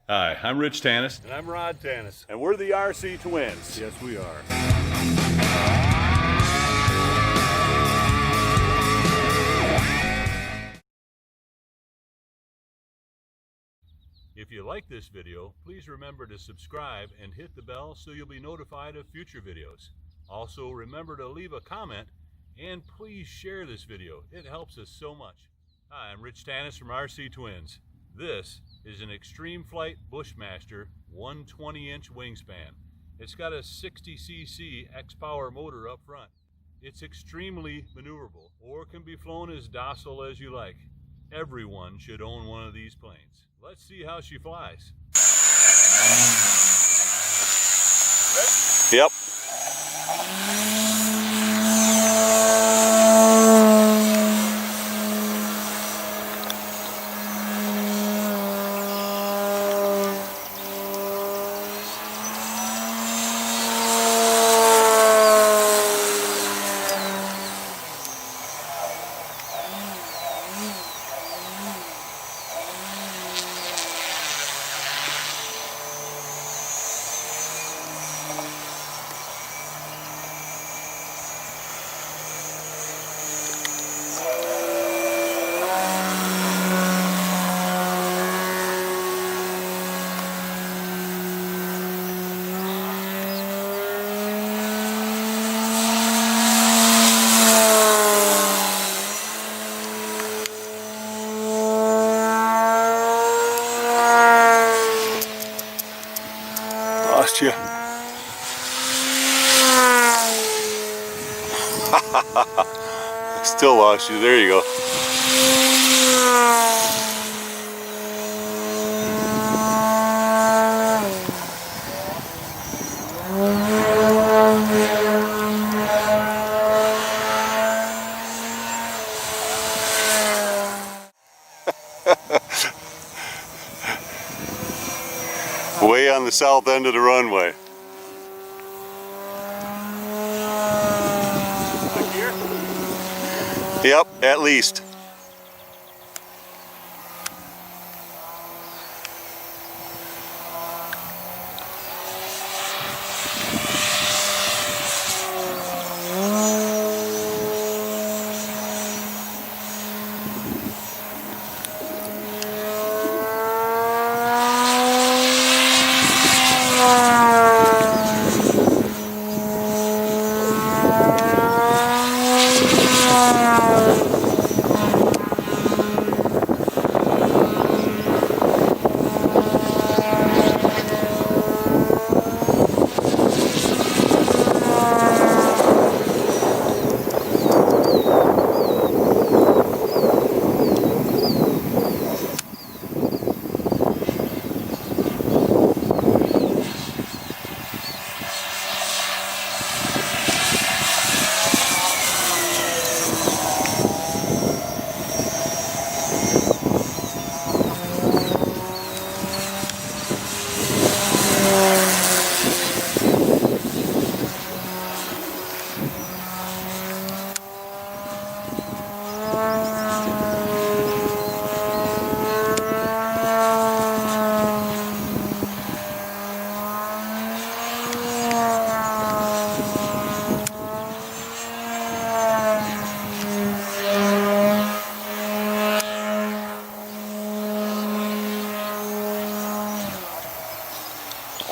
Hi, I'm Rich Tanis. And I'm Rod Tanis. And we're the Rctwins. Yes, we are. If you like this video, please remember to subscribe and hit the bell so you'll be notified of future videos. Also, remember to leave a comment and please share this video. It helps us so much. Hi, I'm Rich Tanis from Rctwins. This is an Extremeflight Bushmaster 120-inch wingspan. It's got a 60cc X-Power motor up front. It's extremely maneuverable or can be flown as docile as you like. Everyone should own one of these planes. Let's see how she flies. Yep. Lost you. Still lost you. There you go. Way on the south end of the runway. Like here? Yep, at least.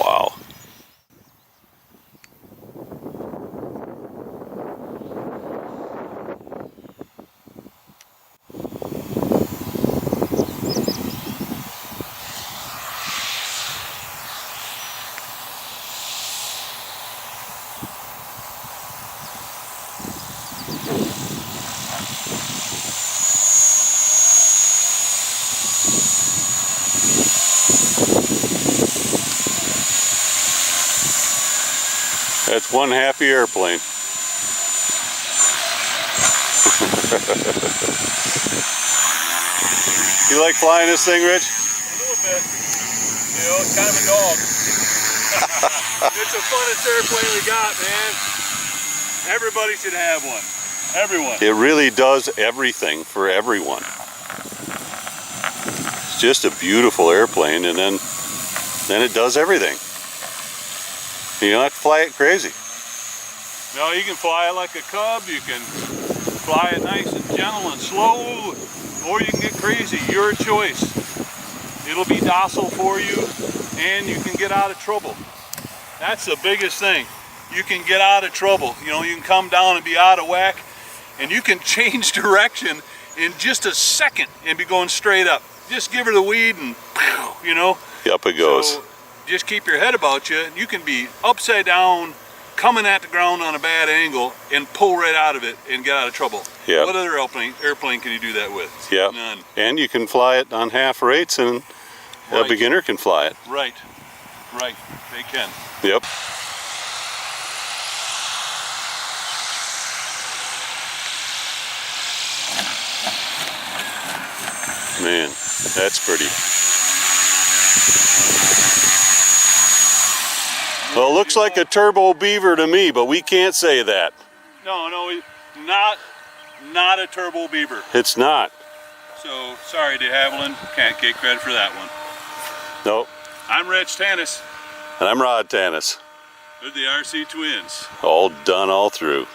Wow. That's one happy airplane. You like flying this thing, Rich? A little bit. You know, it's kind of a dog. It's the funnest airplane we got, man. Everybody should have one. Everyone. It really does everything for everyone. It's just a beautiful airplane, and then then it does everything. You don't have to fly it crazy. No, you can fly it like a cub, you can fly it nice and gentle and slow, or you can get crazy, your choice. It'll be docile for you, and you can get out of trouble. That's the biggest thing. You can get out of trouble. You know, you can come down and be out of whack, and you can change direction in just a second and be going straight up. Just give her the weed and, you know. Up it goes. So just keep your head about you. You can be upside down, coming at the ground on a bad angle, and pull right out of it and get out of trouble. Yep. What other airplane can you do that with? Yep. None. And you can fly it on half rates, and a Right. beginner can fly it. Right. Right. They can. Yep. Man, that's pretty. Well, it looks like a turbo Beaver to me, but we can't say that. No, not a turbo Beaver. It's not. So sorry to Haviland, can't get credit for that one. Nope. I'm Rctwins And I'm Rctwins. with the Rctwins. All done all through.